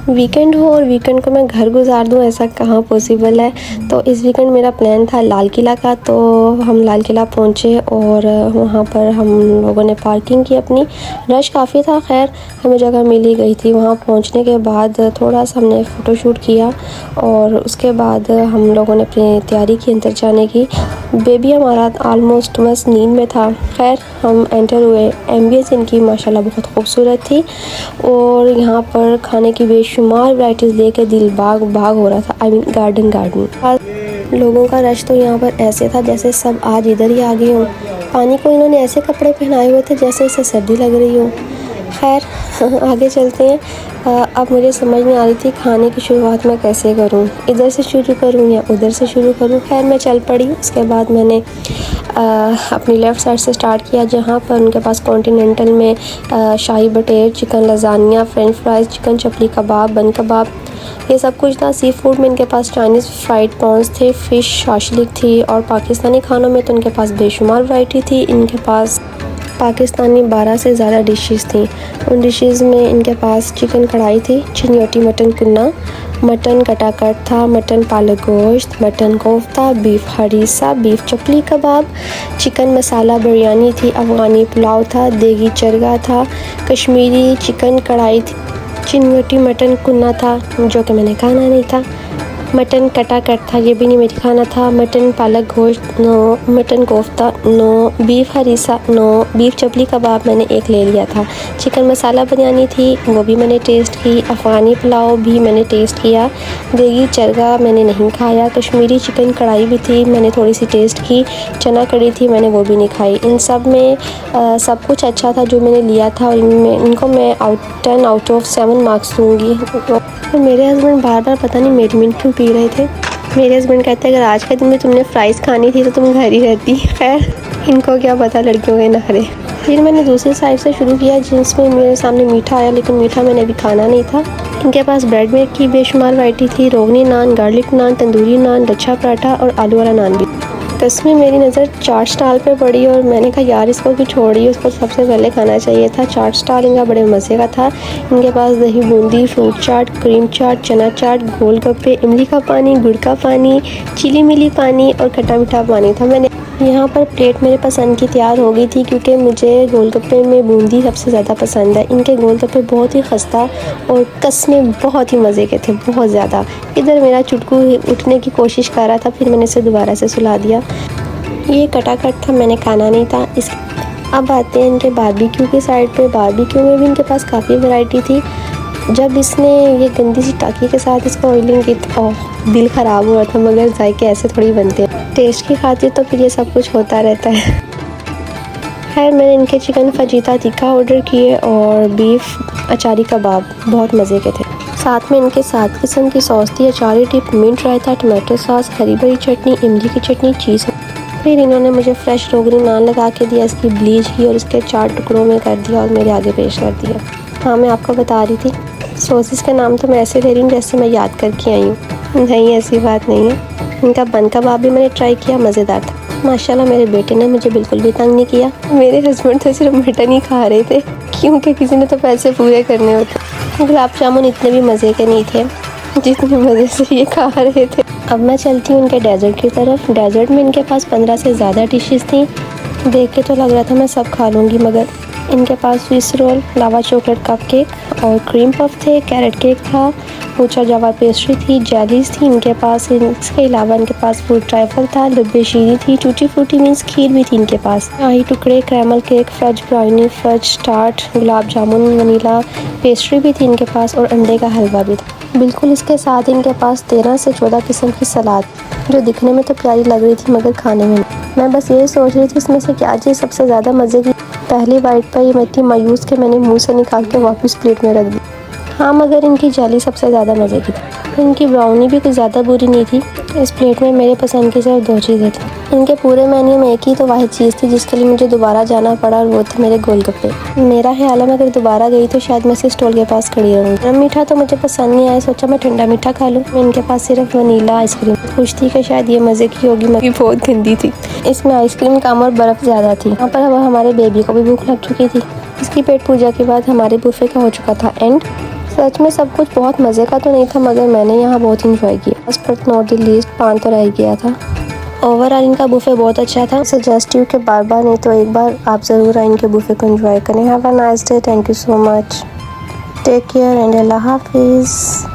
Weekend हो और weekend को मैं घर गुजार दूँ, ऐसा कहाँ पॉसिबल है। तो इस वीकेंड मेरा प्लान था लाल किला का, तो हम लाल किला पहुँचे और वहाँ पर हम लोगों ने पार्किंग की अपनी। रश काफ़ी था, खैर हमें जगह मिल ही गई थी। वहाँ पहुँचने के बाद थोड़ा सा हमने फ़ोटोशूट किया और उसके बाद हम लोगों ने अपनी तैयारी की अंदर जाने की। बेबी हमारा आलमोस्ट बस नींद में था। खैर हम एंटर हुए। एम्बियंस इनकी माशाल्लाह बहुत खूबसूरत थी और यहाँ पर खाने की बेशुमार वैराइटीज़ लेकर दिल बाग बाग हो रहा था। I mean garden. लोगों का रश तो यहाँ पर ऐसे था जैसे सब आज इधर ही आ गए हों। पानी को इन्होंने ऐसे कपड़े पहनाए हुए थे जैसे इसे सर्दी लग रही हो। खैर आगे चलते हैं। अब मुझे समझ नहीं आ रही थी खाने की शुरुआत मैं कैसे करूं, इधर से शुरू करूं या उधर से शुरू करूं। खैर मैं चल पड़ी। उसके बाद मैंने अपनी लेफ़्ट साइड से स्टार्ट किया, जहां पर उनके पास कॉन्टिनेंटल में शाही बटेर, chicken lasagna, French fries, chicken chapli kebab, bun kebab, ये सब कुछ था। सी फूड में इनके पास चाइनीज़ फ्राइड प्रॉन्स थे, फ़िश शाशलिक थी और पाकिस्तानी खानों में तो इनके पास बेशुमार वैरायटी थी। इनके पास पाकिस्तानी 12 से ज़्यादा डिशेस थी। उन डिशेस में इनके पास चिकन कढ़ाई थी, चिनियोटी मटन कुन्ना, मटन कटाकट था, mutton palak gosht, mutton kofta, beef harissa, beef chapli kebab, chicken masala biryani थी, अफ़गानी पुलाव था, देगी चरगा था, कश्मीरी चिकन कढ़ाई थी, चिनियोटी मटन कुन्ना था जो कि मैंने खाना नहीं था, मटन कटाकट था, ये भी नहीं मेरी खाना था, mutton palak gosht no, mutton kofta no, beef harissa no, beef chapli kebab मैंने एक ले लिया था, चिकन मसाला बिरयानी थी वो भी मैंने टेस्ट की, अफ़गानी पुलाव भी मैंने टेस्ट किया, देगी चरगा मैंने नहीं खाया, कश्मीरी चिकन कढ़ाई भी थी मैंने थोड़ी सी टेस्ट की, चना कढ़ी थी मैंने वो भी नहीं खाई। इन सब में सब कुछ अच्छा था जो मैंने लिया था और इनको मैं 10 आउट ऑफ 7 मार्क्स दूँगी। तो मेरे हस्बैंड बार बार पता नहीं मेरी मिनट क्यों पी रहे थे। मेरे हस्बैंड कहते हैं अगर आज के दिन में तुमने फ़्राइज़ खानी थी तो तुम घर ही रहती। खैर इनको क्या पता लड़कियों के नखरे। फिर मैंने दूसरी साइड से शुरू किया जिसमें मेरे सामने मीठा आया, लेकिन मीठा मैंने अभी खाना नहीं था। इनके पास ब्रेड मेड की बेशुमार वैरायटी थी, रोगनी नान, गार्लिक नान, तंदूरी नान, लच्छा पराठा और आलू वाला नान भी। तस्वीर मेरी नज़र चाट स्टॉल पे पड़ी और मैंने कहा यार इसको भी छोड़िए, उसको सबसे पहले खाना चाहिए था। चाट स्टॉल इनका बड़े मज़े का था। इनके पास दही बूंदी, फ्रूट चाट, क्रीम चाट, चना चाट, गोलगप्पे, इमली का पानी, गुड़ का पानी, चिली मिली पानी और खट्टा मीठा पानी था। मैंने यहाँ पर प्लेट मेरे पसंद की तैयार हो गई थी क्योंकि मुझे गोलगप्पे में बूंदी सबसे ज़्यादा पसंद है। इनके गोलगप्पे बहुत ही खस्ता और कसमें बहुत ही मज़े के थे, बहुत ज़्यादा। इधर मेरा चुटकू उठने की कोशिश कर रहा था, फिर मैंने इसे दोबारा से सुला दिया। ये कटाकट था, मैंने खाना नहीं था। अब आते हैं इनके बारबेक्यू की साइड पे। बारबेक्यू में भी इनके पास काफ़ी वैरायटी थी। जब इसने ये गंदी सी टाकी के साथ इसको ऑयलिंग की तो दिल ख़राब हुआ था, मगर जायके ऐसे थोड़ी बनते हैं। टेस्ट की खातिर तो फिर ये सब कुछ होता रहता है। खैर मैंने इनके चिकन फजीता तीखा ऑर्डर किए और बीफ अचारी कबाब बहुत मज़े के थे। साथ में इनके 7 किस्म की सॉस थी, अचारी टिप, मिंट रायता, टमाटो सॉस, हरी भरी चटनी, इमली की चटनी, चीज़। फिर इन्होंने मुझे फ्रेश रोगनी नान लगा के दिया, इसकी ब्लीच की और इसके 4 टुकड़ों में कर दिया और मेरे आगे पेश कर दिया। हाँ मैं आपको बता रही थी सॉसेस का नाम तो मैं ऐसे ले रही हूँ जैसे मैं याद करके आई हूँ। नहीं ऐसी बात नहीं है। इनका बन कबाब भी मैंने ट्राई किया, मज़ेदार था। माशाल्लाह मेरे बेटे ने मुझे बिल्कुल भी तंग नहीं किया। मेरे हस्बैंड तो सिर्फ मटन ही खा रहे थे क्योंकि किसी ने तो पैसे पूरे करने होते। गुलाब जामुन इतने भी मज़े के नहीं थे जितने मज़े से ये खा रहे थे। अब मैं चलती हूँ इनके डेजर्ट की तरफ। डेजर्ट में इनके पास 15 से ज़्यादा डिशेस थी। देख के तो लग रहा था मैं सब खा लूँगी, मगर इनके पास स्विस रोल, लावा चॉकलेट कप केक और क्रीम पफ थे, कैरेट केक था, ऊंचा जावा पेस्ट्री थी, जेलीज थी इनके पास। इसके अलावा इनके पास फ्रूट ट्राइफल था, डब्बे शीरी थी, टूटी फ्रूटी मीन्स खीर भी थी इनके पास, shahi tukde, caramel cake, fudge brownie, fudge tart, gulab jamun, vanilla pastry भी थी इनके पास और अंडे का हलवा भी था। बिल्कुल इसके साथ इनके पास 13 से 14 किस्म की सलाद, जो दिखने में तो प्यारी लग रही थी मगर खाने में मैं बस यही सोच रही थी इसमें से क्या चीज़ सबसे ज़्यादा मज़े की। पहली बाइट पर ये मैं इतनी मायूस के मैंने मुंह से निकाल के वापस प्लेट में रख दी। हाँ मगर इनकी जेली सबसे ज़्यादा मज़े की थी। इनकी ब्राउनी भी कुछ ज़्यादा बुरी नहीं थी। इस प्लेट में मेरे पसंद की सिर्फ 2 चीज़ें थी। इनके पूरे मेन्यू में एक ही तो वाहिद चीज़ थी जिसके लिए मुझे दोबारा जाना पड़ा और वो थे मेरे गोलगप्पे। मेरा ख्याल है मैं अगर दोबारा गई तो शायद मैं इस स्टॉल के पास खड़ी रहूँगी। गरम मीठा तो मुझे पसंद नहीं आया, सोचा मैं ठंडा मीठा खा लूँ। इनके पास सिर्फ वनीला आइसक्रीम खुश थी कि शायद ये मज़े की होगी, मगर बहुत गंदी थी। इसमें आइसक्रीम कम और बर्फ़ ज़्यादा थी। यहाँ पर अब हमारे बेबी को भी भूख लग चुकी थी। इसकी पेट पूजा के बाद हमारे बुफे का हो चुका था एंड। सच में सब कुछ बहुत मज़े का तो नहीं था, मगर मैंने यहाँ बहुत इंजॉय किया। Last but not the least पान तो रह गया था। ओवरऑल इनका बुफे बहुत अच्छा था। सजेस्ट यू कि बार बार नहीं तो एक बार आप ज़रूर आए इनके बुफे को एंजॉय करें। Have a nice day. Thank you so much. Take care and अल्लाह हाफिज़।